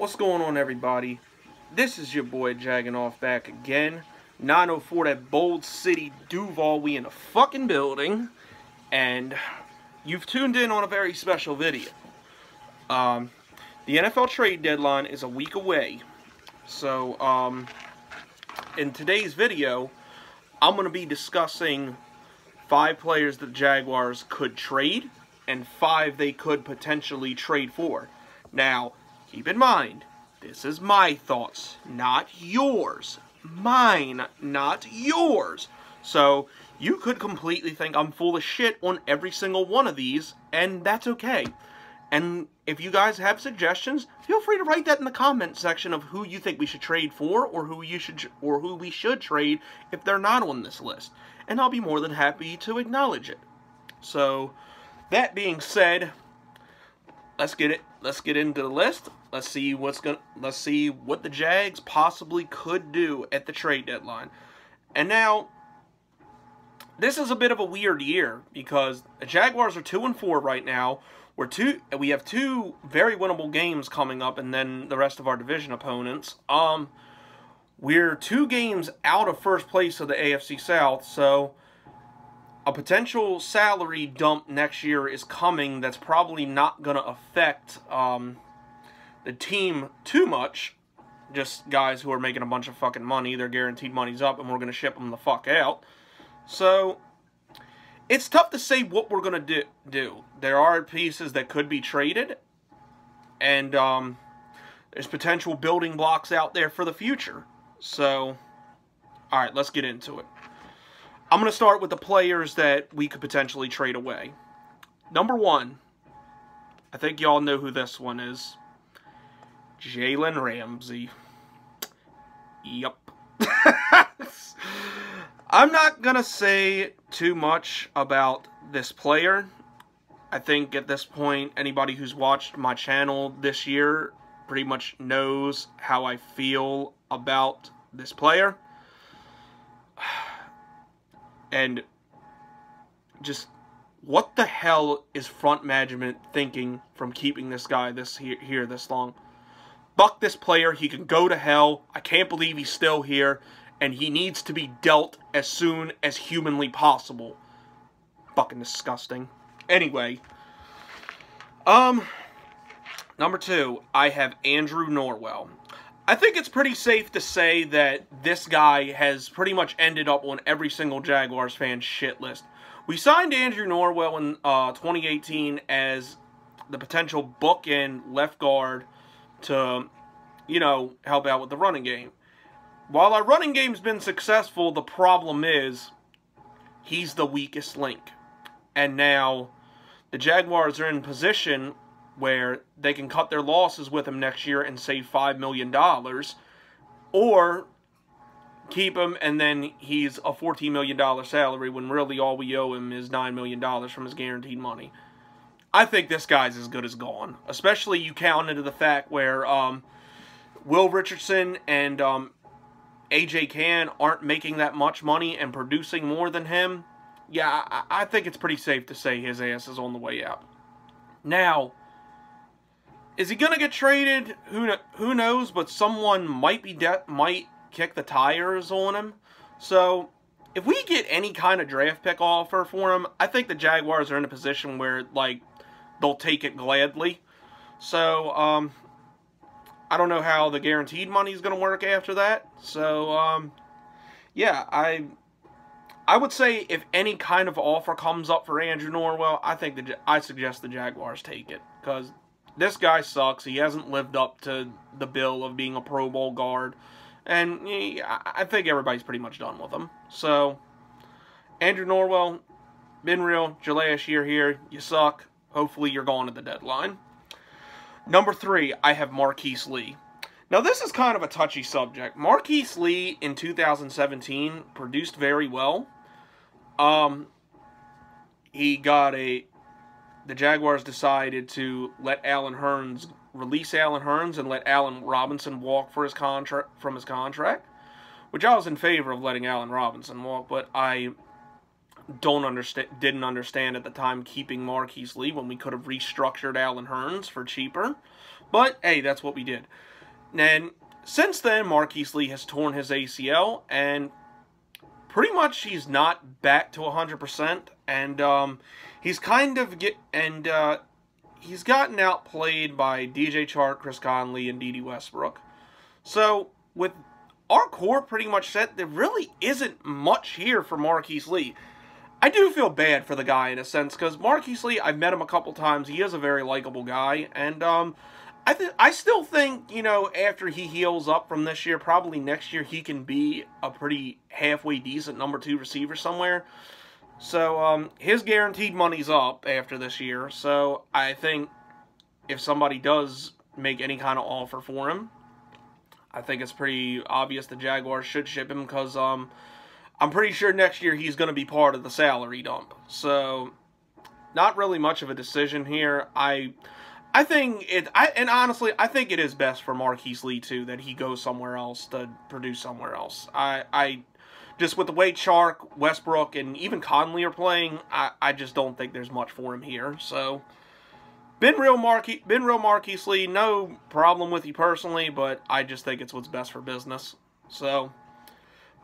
What's going on, everybody? This is your boy Jagging Off back again. 904 that Bold City Duval, we in the fucking building. And you've tuned in on a very special video. The NFL trade deadline is a week away. So, in today's video, I'm going to be discussing 5 players that the Jaguars could trade and 5 they could potentially trade for. Now, keep in mind, this is my thoughts, not yours. Mine, not yours. So, you could completely think I'm full of shit on every single one of these, and that's okay. And if you guys have suggestions, feel free to write that in the comment section of who you think we should trade for, or who we should trade if they're not on this list. And I'll be more than happy to acknowledge it. So, that being said, let's get into the list. Let's see what the Jags possibly could do at the trade deadline. And now, this is a bit of a weird year because the Jaguars are 2-4 right now. We have 2 very winnable games coming up, and then the rest of our division opponents. We're 2 games out of first place of the AFC South, so a potential salary dump next year is coming that's probably not going to affect the team too much. Just guys who are making a bunch of fucking money. Their guaranteed money's up, and we're going to ship them the fuck out. So, it's tough to say what we're going to do. There are pieces that could be traded, and there's potential building blocks out there for the future. So, alright, let's get into it. I'm going to start with the players that we could potentially trade away. Number 1, I think y'all know who this one is. Jalen Ramsey. Yup. I'm not going to say too much about this player. I think at this point, anybody who's watched my channel this year pretty much knows how I feel about this player. And just, what the hell is front management thinking from keeping this guy here this long? Fuck this player. He can go to hell. I can't believe he's still here. And he needs to be dealt as soon as humanly possible. Fucking disgusting. Anyway. Number 2, I have Andrew Norwell. I think it's pretty safe to say that this guy has pretty much ended up on every single Jaguars fan shit list. We signed Andrew Norwell in 2018 as the potential bookend left guard to, you know, help out with the running game. While our running game's been successful, the problem is he's the weakest link. And now the Jaguars are in position where they can cut their losses with him next year and save $5 million, or keep him and then he's a $14 million salary when really all we owe him is $9 million from his guaranteed money. I think this guy's as good as gone, especially you count into the fact where Will Richardson and AJ Cann aren't making that much money and producing more than him. Yeah, I think it's pretty safe to say his ass is on the way out. Now, is he going to get traded? Who knows, but someone might kick the tires on him. So, if we get any kind of draft pick offer for him, I think the Jaguars are in a position where, like, they'll take it gladly. So, I don't know how the guaranteed money is going to work after that. So, yeah, I would say if any kind of offer comes up for Andrew Norwell, I suggest the Jaguars take it, because this guy sucks. He hasn't lived up to the bill of being a Pro Bowl guard, and I think everybody's pretty much done with him. So, Andrew Norwell, been real. Your last year here, you suck. Hopefully you're gone at the deadline. Number 3, I have Marquise Lee. Now, this is kind of a touchy subject. Marquise Lee in 2017 produced very well. The Jaguars decided to release Allen Hurns and let Allen Robinson walk from his contract, which I was in favor of letting Allen Robinson walk, but I didn't understand at the time keeping Marquise Lee when we could have restructured Allen Hurns for cheaper. But, hey, that's what we did. And since then, Marquise Lee has torn his ACL, and pretty much he's not back to 100%, and he's kind of he's gotten outplayed by DJ Chark, Chris Conley, and D.D. Westbrook. So, with our core pretty much set, there really isn't much here for Marquise Lee. I do feel bad for the guy in a sense, because Marquise Lee, I've met him a couple times. He is a very likable guy, and I still think, you know, after he heals up from this year, probably next year, he can be a pretty halfway decent number 2 receiver somewhere. So, his guaranteed money's up after this year, so I think if somebody does make any kind of offer for him, I think it's pretty obvious the Jaguars should ship him, because I'm pretty sure next year he's going to be part of the salary dump. So, not really much of a decision here. And honestly, I think it is best for Marquise Lee, too, that he goes somewhere else to produce somewhere else. Just with the way Chark, Westbrook, and even Conley are playing, I just don't think there's much for him here. So, been real Marquise Lee, no problem with you personally, but I just think it's what's best for business. So,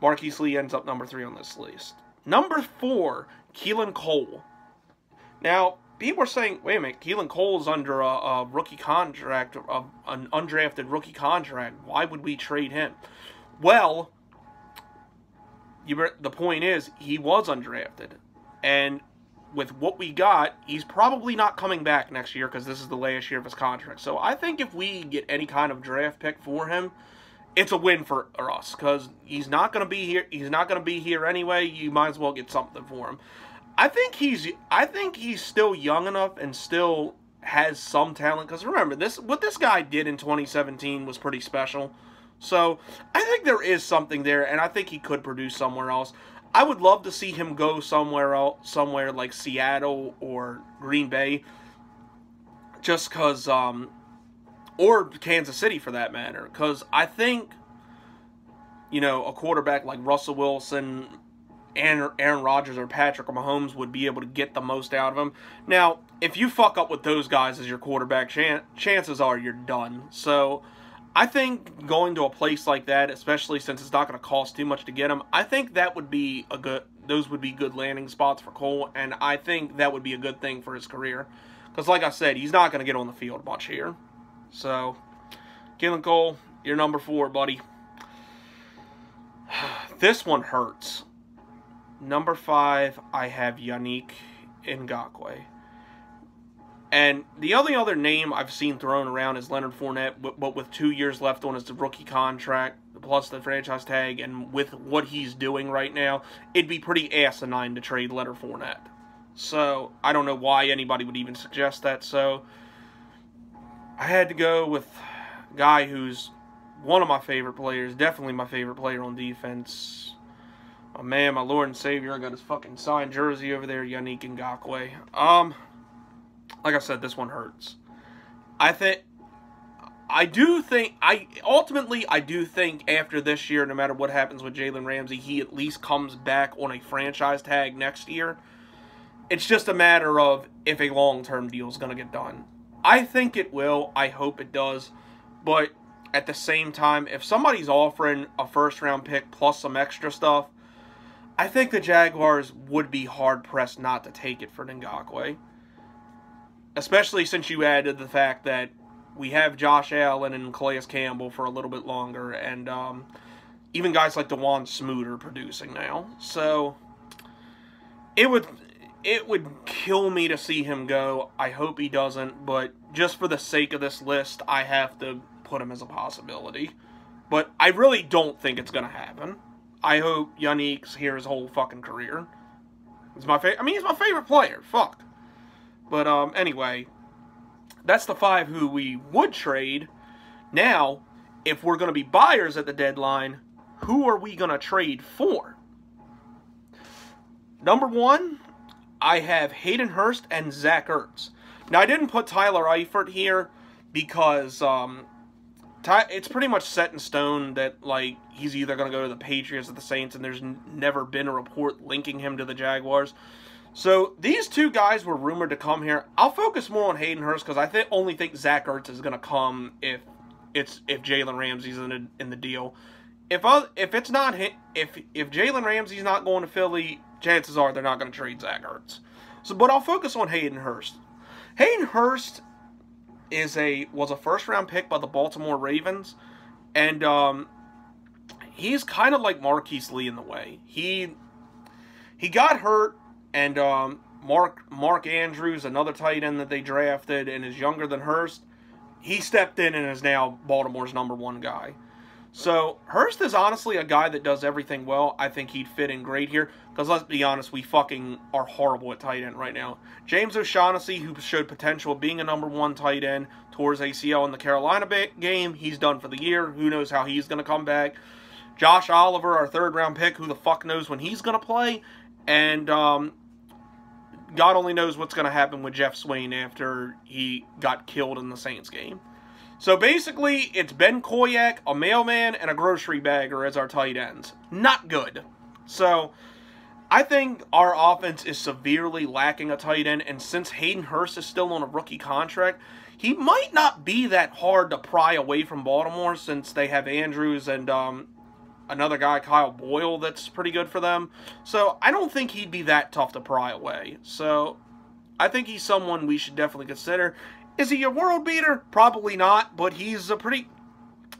Marquise Lee ends up number 3 on this list. Number 4, Keelan Cole. Now, people are saying, wait a minute, Keelan Cole is under a rookie contract, an undrafted rookie contract. Why would we trade him? Well, the point is, he was undrafted. And with what we got, he's probably not coming back next year because this is the last year of his contract. So I think if we get any kind of draft pick for him, it's a win for us, because he's not going to be here. He's not going to be here anyway. You might as well get something for him. I think he's still young enough and still has some talent, because remember, what this guy did in 2017 was pretty special. So I think there is something there, and I think he could produce somewhere else. I would love to see him go somewhere else, somewhere like Seattle or Green Bay, just because, or Kansas City for that matter, because I think, you know, a quarterback like Russell Wilson, Aaron Rodgers, or Patrick Mahomes would be able to get the most out of him. Now, if you fuck up with those guys as your quarterback, chances are you're done. So, I think going to a place like that, especially since it's not going to cost too much to get him, I think that would be those would be good landing spots for Cole, and I think that would be a good thing for his career. Because, like I said, he's not going to get on the field much here. So, Keelan Cole, you're number 4, buddy. This one hurts. Number 5, I have Yannick Ngakoue. And the only other name I've seen thrown around is Leonard Fournette, but with 2 years left on his rookie contract, plus the franchise tag, and with what he's doing right now, it'd be pretty asinine to trade Leonard Fournette. So, I don't know why anybody would even suggest that, so I had to go with a guy who's one of my favorite players, definitely my favorite player on defense. My man, my Lord and Savior, I got his fucking signed jersey over there, Yannick Ngakoue. Like I said, this one hurts. Ultimately, I do think after this year, no matter what happens with Jalen Ramsey, he at least comes back on a franchise tag next year. It's just a matter of if a long-term deal is going to get done. I think it will. I hope it does. But at the same time, if somebody's offering a first-round pick plus some extra stuff, I think the Jaguars would be hard-pressed not to take it for Ngakoue. Especially since you added the fact that we have Josh Allen and Calais Campbell for a little bit longer, and even guys like DeJuan Smoot are producing now. So, it would kill me to see him go. I hope he doesn't, but just for the sake of this list, I have to put him as a possibility. But I really don't think it's going to happen. I hope Yannick's here his whole fucking career. He's my favorite player. Fuck. But, anyway, that's the 5 who we would trade. Now, if we're going to be buyers at the deadline, who are we going to trade for? Number 1, I have Hayden Hurst and Zach Ertz. Now, I didn't put Tyler Eifert here because it's pretty much set in stone that, like, he's either going to go to the Patriots or the Saints, and there's never been a report linking him to the Jaguars. So these two guys were rumored to come here. I'll focus more on Hayden Hurst because I only think Zach Ertz is going to come if Jalen Ramsey's in the deal. If Jalen Ramsey's not going to Philly, chances are they're not going to trade Zach Ertz. But I'll focus on Hayden Hurst. Hayden Hurst was a first-round pick by the Baltimore Ravens, and he's kind of like Marquise Lee in the way. He got hurt, and Mark Andrews, another tight end that they drafted and is younger than Hurst, he stepped in and is now Baltimore's #1 guy. So Hurst is honestly a guy that does everything well. I think he'd fit in great here because let's be honest, we fucking are horrible at tight end right now. James O'Shaughnessy, who showed potential of being a #1 tight end, tore his ACL in the Carolina game. He's done for the year. Who knows how he's going to come back. Josh Oliver, our 3rd-round pick, who the fuck knows when he's going to play. And God only knows what's going to happen with Jeff Swain after he got killed in the Saints game. So basically, it's Ben Koyak, a mailman, and a grocery bagger as our tight ends. Not good. So I think our offense is severely lacking a tight end, and since Hayden Hurst is still on a rookie contract, he might not be that hard to pry away from Baltimore since they have Andrews and another guy, Kyle Boyle, that's pretty good for them. So I don't think he'd be that tough to pry away. So I think he's someone we should definitely consider. Is he a world beater? Probably not, but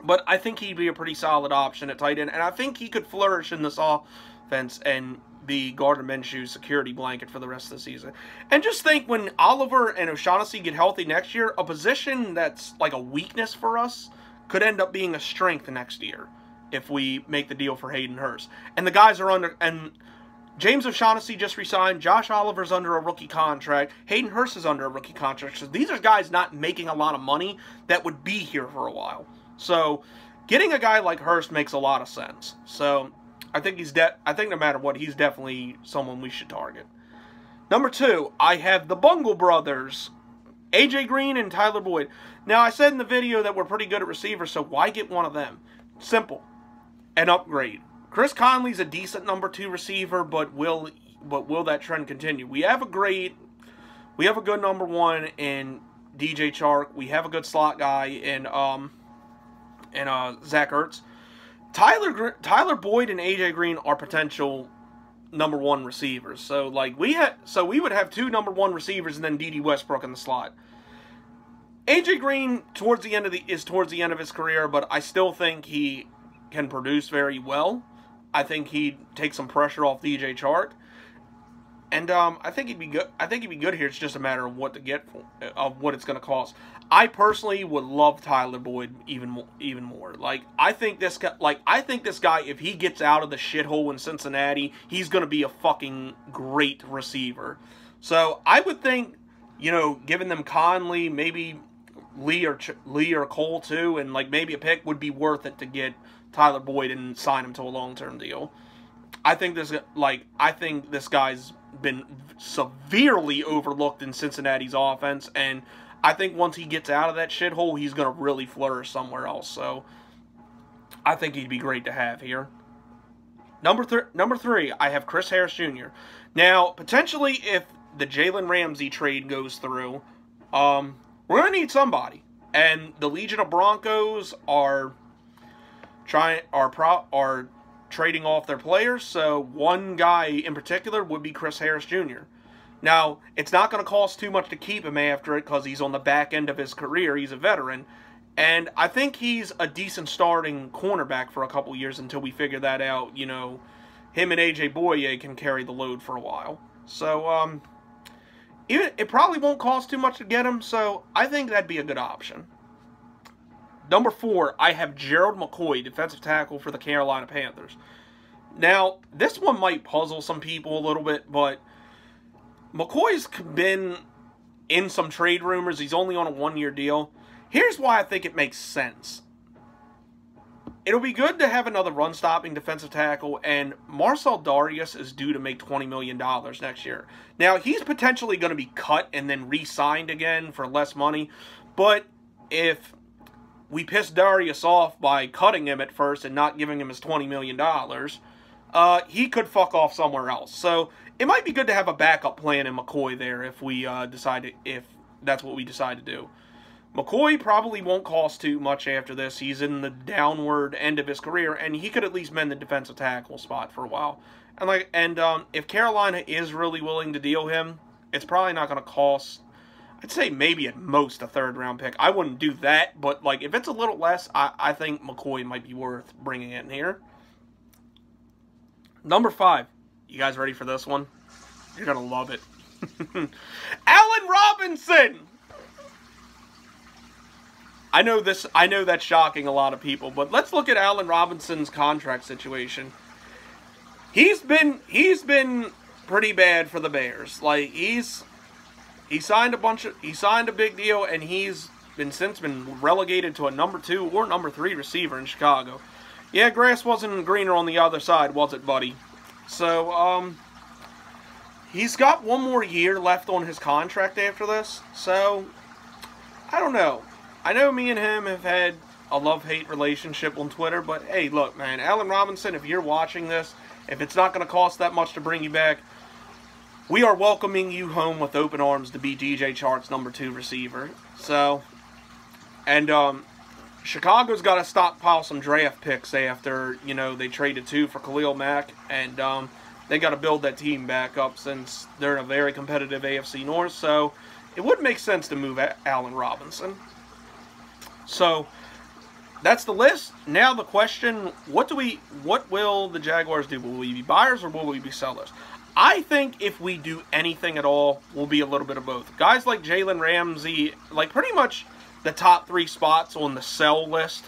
but I think he'd be a pretty solid option at tight end, and I think he could flourish in this offense and be Gardner Minshew's security blanket for the rest of the season. And just think, when Oliver and O'Shaughnessy get healthy next year, a position that's like a weakness for us could end up being a strength next year if we make the deal for Hayden Hurst. And the guys are under, and James O'Shaughnessy just resigned. Josh Oliver's under a rookie contract. Hayden Hurst is under a rookie contract. So these are guys not making a lot of money that would be here for a while. So getting a guy like Hurst makes a lot of sense. So I think I think no matter what, he's definitely someone we should target. Number 2, I have the Bungle brothers, AJ Green and Tyler Boyd. Now, I said in the video that we're pretty good at receivers, so why get one of them? Simple. An upgrade. Chris Conley's a decent number 2 receiver, but will that trend continue? We have a good number 1 in DJ Chark. We have a good slot guy in Zach Ertz. Tyler Boyd and AJ Green are potential number 1 receivers. So we would have 2 number 1 receivers and then D.D. Westbrook in the slot. AJ Green towards the end of his career, but I still think he can produce very well. I think he'd take some pressure off DJ Chark, and I think he'd be good. I think he'd be good here. It's just a matter of what it's going to cost. I personally would love Tyler Boyd even more. I think this guy, if he gets out of the shithole in Cincinnati, he's going to be a fucking great receiver. So I would think, giving them Conley, maybe Lee or Cole too, and maybe a pick would be worth it to get Tyler Boyd and sign him to a long-term deal. I think this guy's been severely overlooked in Cincinnati's offense, and I think once he gets out of that shithole, he's going to really flourish somewhere else. So I think he'd be great to have here. Number 3, I have Chris Harris Jr. Now, potentially, if the Jalen Ramsey trade goes through, we're going to need somebody, and the Legion of Broncos are trading off their players, so one guy in particular would be Chris Harris Jr. Now, it's not going to cost too much to keep him after it because he's on the back end of his career. He's a veteran, and I think he's a decent starting cornerback for a couple years until we figure that out. Him and AJ Boye can carry the load for a while. So, it probably won't cost too much to get him, so I think that'd be a good option. Number 4, I have Gerald McCoy, defensive tackle for the Carolina Panthers. Now, this one might puzzle some people a little bit, but McCoy's been in some trade rumors. He's only on a 1-year deal. Here's why I think it makes sense. It'll be good to have another run-stopping defensive tackle, and Marcel Darius is due to make $20 million next year. Now, he's potentially going to be cut and then re-signed again for less money, but if we piss Darius off by cutting him at first and not giving him his $20 million, he could fuck off somewhere else. So it might be good to have a backup plan in McCoy there if we if that's what we decide to do. McCoy probably won't cost too much after this. He's in the downward end of his career, and he could at least mend the defensive tackle spot for a while. And if Carolina is really willing to deal him, it's probably not going to cost. I'd say maybe at most a third-round pick. I wouldn't do that, but like if it's a little less, I think McCoy might be worth bringing in here. Number 5. You guys ready for this one? You're going to love it. Allen Robinson! I know that's shocking a lot of people, but let's look at Allen Robinson's contract situation. He's been pretty bad for the Bears. Like he signed a big deal, and he's since been relegated to a number 2 or number 3 receiver in Chicago. Yeah, grass wasn't greener on the other side, was it, buddy? So he's got one more year left on his contract after this. So I don't know. I know me and him have had a love-hate relationship on Twitter, but hey, look, man, Allen Robinson, if you're watching this, if it's not going to cost that much to bring you back, we are welcoming you home with open arms to be DJ Chark's number 2 receiver. So, and Chicago's got to stockpile some draft picks after, they traded 2 for Khalil Mack, and they got to build that team back up since they're in a very competitive AFC North. So, it would make sense to move Allen Robinson. So, that's the list. Now the question, what will the Jaguars do? Will we be buyers or will we be sellers? I think if we do anything at all, we'll be a little bit of both. Guys like Jalen Ramsey, like pretty much the top 3 spots on the sell list,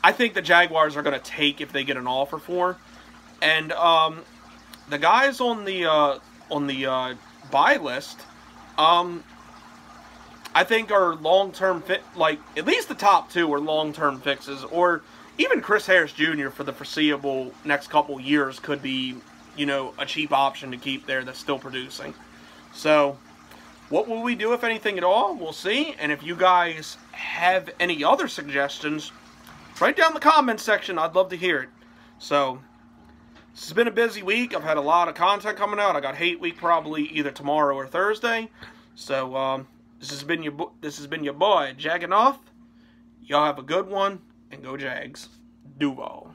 I think the Jaguars are going to take if they get an offer for. And the guys on the buy list, I think are long-term fit, like at least the top 2 are long-term fixes, or even Chris Harris Jr. for the foreseeable next couple years could be, a cheap option to keep there that's still producing. So, what will we do if anything at all? We'll see. And if you guys have any other suggestions, write down in the comments section. I'd love to hear it. So, this has been a busy week. I've had a lot of content coming out. I got Hate Week probably either tomorrow or Thursday. So, this has been your boy, Jagging Off. Y'all have a good one, and go Jags. Duval.